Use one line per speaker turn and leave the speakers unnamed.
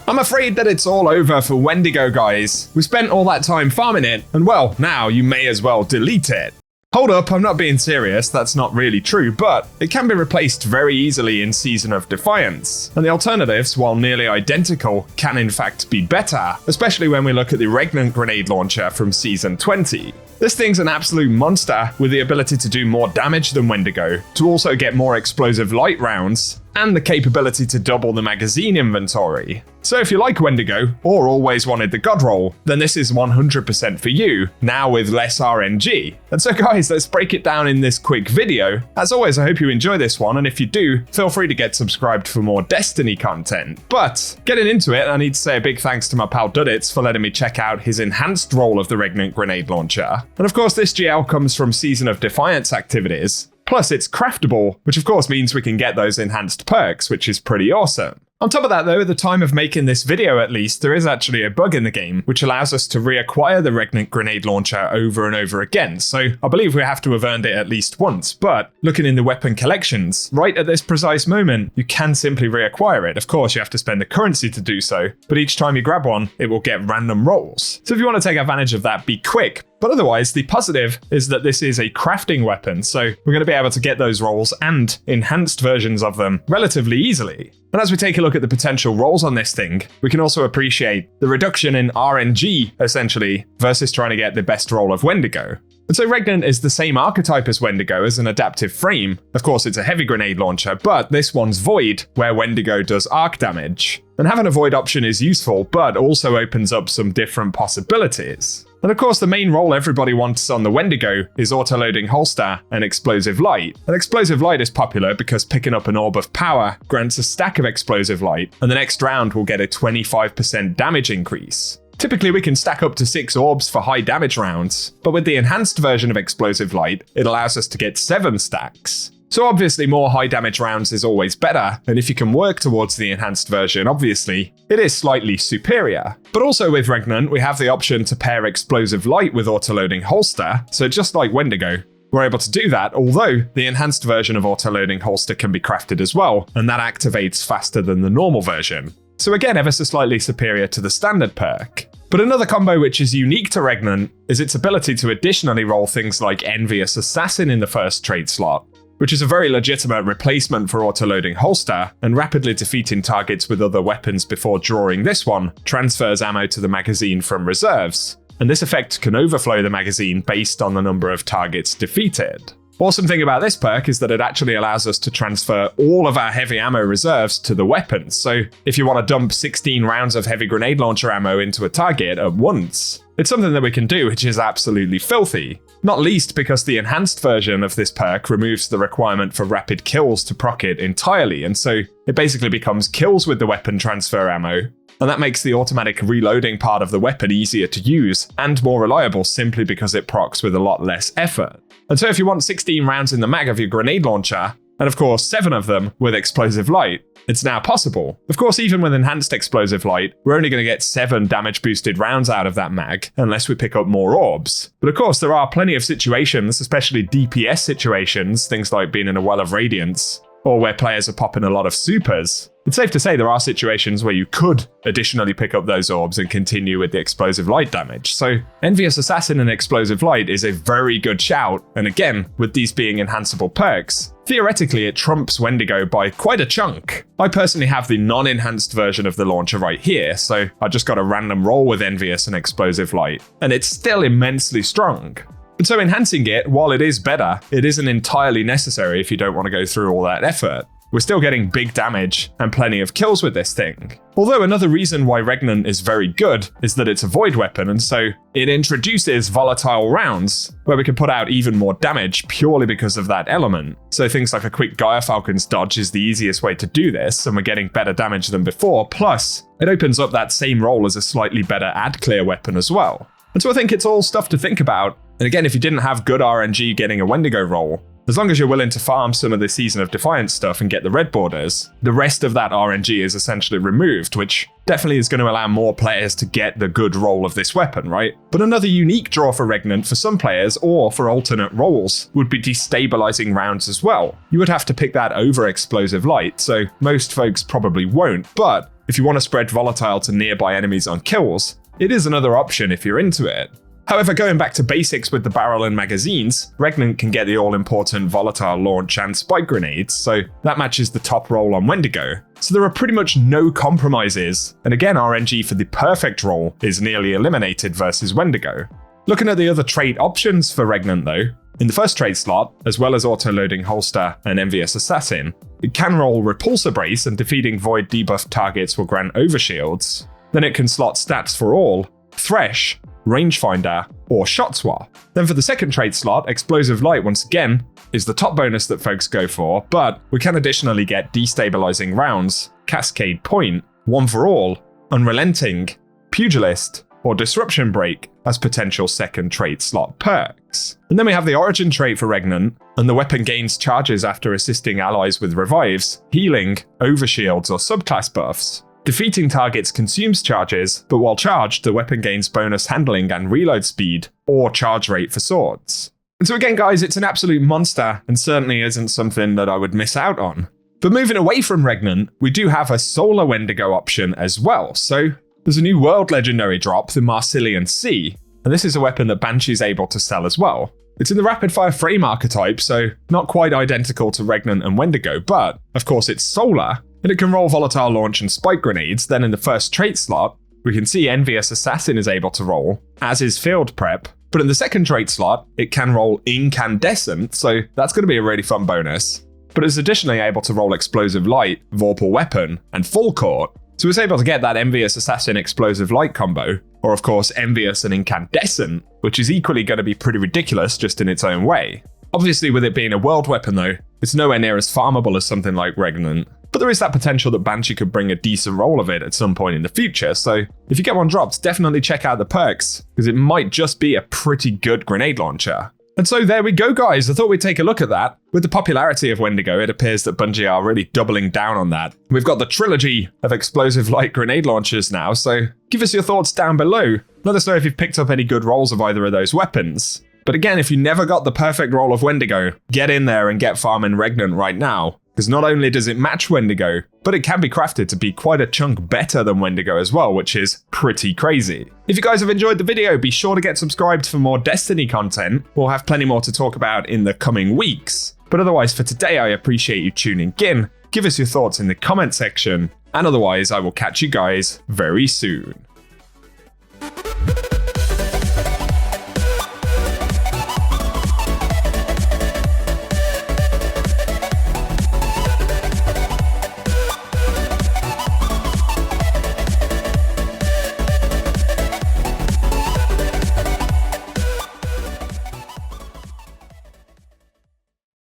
I'm afraid that it's all over for Wendigo, guys. We spent all that time farming it, and well, now you may as well delete it. Hold up, I'm not being serious, that's not really true, but it can be replaced very easily in Season of Defiance, and the alternatives, while nearly identical, can in fact be better, especially when we look at the Regnant grenade launcher from Season 20. This thing's an absolute monster with the ability to do more damage than Wendigo, to also get more explosive light rounds, and the capability to double the magazine inventory. So if you like Wendigo, or always wanted the god roll, then this is 100% for you, now with less RNG. And so guys, let's break it down in this quick video. As always, I hope you enjoy this one, and if you do, feel free to get subscribed for more Destiny content. But getting into it, I need to say a big thanks to my pal Duddits for letting me check out his enhanced roll of the Regnant grenade launcher. And of course, this GL comes from Season of Defiance activities. Plus, it's craftable, which of course means we can get those enhanced perks, which is pretty awesome. On top of that though, at the time of making this video at least, there is actually a bug in the game, which allows us to reacquire the Regnant grenade launcher over and over again, so I believe we have to have earned it at least once, but looking in the weapon collections, right at this precise moment, you can simply reacquire it. Of course, you have to spend the currency to do so, but each time you grab one, it will get random rolls. So if you want to take advantage of that, be quick. But otherwise, the positive is that this is a crafting weapon, so we're going to be able to get those rolls and enhanced versions of them relatively easily. And as we take a look at the potential rolls on this thing, we can also appreciate the reduction in RNG, essentially, versus trying to get the best roll of Wendigo. And so Regnant is the same archetype as Wendigo as an adaptive frame. Of course, it's a heavy grenade launcher, but this one's void, where Wendigo does arc damage. And having a void option is useful, but also opens up some different possibilities. And of course, the main role everybody wants on the Wendigo is auto-loading holster and explosive light. And explosive light is popular because picking up an orb of power grants a stack of explosive light, and the next round will get a 25% damage increase. Typically, we can stack up to 6 orbs for high damage rounds, but with the enhanced version of explosive light, it allows us to get 7 stacks. So obviously more high damage rounds is always better, and if you can work towards the enhanced version, obviously, it is slightly superior. But also with Regnant, we have the option to pair explosive light with auto-loading holster, so just like Wendigo, we're able to do that, although the enhanced version of auto-loading holster can be crafted as well, and that activates faster than the normal version. So again, ever so slightly superior to the standard perk. But another combo which is unique to Regnant is its ability to additionally roll things like Envious Assassin in the first trade slot, which is a very legitimate replacement for auto-loading holster, and rapidly defeating targets with other weapons before drawing this one transfers ammo to the magazine from reserves, and this effect can overflow the magazine based on the number of targets defeated. Awesome thing about this perk is that it actually allows us to transfer all of our heavy ammo reserves to the weapons, so if you want to dump 16 rounds of heavy grenade launcher ammo into a target at once, it's something that we can do, which is absolutely filthy. Not least because the enhanced version of this perk removes the requirement for rapid kills to proc it entirely, and so it basically becomes kills with the weapon transfer ammo, and that makes the automatic reloading part of the weapon easier to use and more reliable simply because it procs with a lot less effort. And so if you want 16 rounds in the mag of your grenade launcher, and of course 7 of them with explosive light, it's now possible. Of course, even with enhanced explosive light, we're only going to get 7 damage boosted rounds out of that mag, unless we pick up more orbs. But of course, there are plenty of situations, especially DPS situations, things like being in a well of radiance, or where players are popping a lot of supers. It's safe to say there are situations where you could additionally pick up those orbs and continue with the explosive light damage. So Envious Assassin and Explosive Light is a very good shout, and again, with these being enhanceable perks, theoretically it trumps Wendigo by quite a chunk. I personally have the non-enhanced version of the launcher right here, so I just got a random roll with Envious and Explosive Light, and it's still immensely strong. And so enhancing it, while it is better, it isn't entirely necessary if you don't want to go through all that effort. We're still getting big damage and plenty of kills with this thing. Although another reason why Regnant is very good is that it's a void weapon, and so it introduces volatile rounds where we can put out even more damage purely because of that element. So things like a quick Gaia Falcon's dodge is the easiest way to do this, and we're getting better damage than before, plus it opens up that same role as a slightly better ad clear weapon as well. And so I think it's all stuff to think about. And again, if you didn't have good RNG getting a Wendigo roll, As long as you're willing to farm some of the Season of Defiance stuff and get the red borders, the rest of that RNG is essentially removed, which definitely is going to allow more players to get the good roll of this weapon, right? But another unique draw for Regnant for some players, or for alternate rolls, would be destabilizing rounds as well. You would have to pick that over Explosive Light, so most folks probably won't, but if you want to spread Volatile to nearby enemies on kills, it is another option if you're into it. However, going back to basics with the barrel and magazines, Regnant can get the all-important Volatile launch and spike grenades, so that matches the top roll on Wendigo. So there are pretty much no compromises, and again RNG for the perfect roll is nearly eliminated versus Wendigo. Looking at the other trait options for Regnant though, in the first trait slot, as well as auto-loading Holster and Envious Assassin, it can roll Repulsor Brace and defeating Void debuff targets will grant overshields. Then it can slot stats for all, Thresh, Rangefinder, or Shot Swap. Then for the second trait slot, Explosive Light once again is the top bonus that folks go for, but we can additionally get Destabilizing Rounds, Cascade Point, One for All, Unrelenting, Pugilist, or Disruption Break as potential second trait slot perks. And then we have the Origin trait for Regnant, and the weapon gains charges after assisting allies with revives, healing, overshields, or subclass buffs. Defeating targets consumes charges, but while charged, the weapon gains bonus handling and reload speed, or charge rate for swords. And so again guys, it's an absolute monster, and certainly isn't something that I would miss out on. But moving away from Regnant, we do have a Solar Wendigo option as well. So there's a new world legendary drop, the Marsilian Sea, and this is a weapon that Banshee's able to sell as well. It's in the rapid fire frame archetype, so not quite identical to Regnant and Wendigo, but of course it's solar, and it can roll Volatile Launch and Spike Grenades. Then in the first trait slot, we can see Envious Assassin is able to roll, as is Field Prep, but in the second trait slot, it can roll Incandescent, so that's going to be a really fun bonus. But it's additionally able to roll Explosive Light, Vorpal Weapon, and Full Court, so it's able to get that Envious Assassin Explosive Light combo, or of course Envious and Incandescent, which is equally going to be pretty ridiculous just in its own way. Obviously with it being a world weapon though, it's nowhere near as farmable as something like Regnant, but there is that potential that Banshee could bring a decent roll of it at some point in the future, so if you get one dropped, definitely check out the perks, because it might just be a pretty good grenade launcher. And so there we go guys, I thought we'd take a look at that. With the popularity of Wendigo, it appears that Bungie are really doubling down on that. We've got the trilogy of Explosive Light grenade launchers now, so give us your thoughts down below. Let us know if you've picked up any good rolls of either of those weapons. But again, if you never got the perfect roll of Wendigo, get in there and get farming Regnant right now. Because not only does it match Wendigo, but it can be crafted to be quite a chunk better than Wendigo as well, which is pretty crazy. If you guys have enjoyed the video, be sure to get subscribed for more Destiny content. We'll have plenty more to talk about in the coming weeks. But otherwise for today, I appreciate you tuning in. Give us your thoughts in the comment section. And otherwise, I will catch you guys very soon.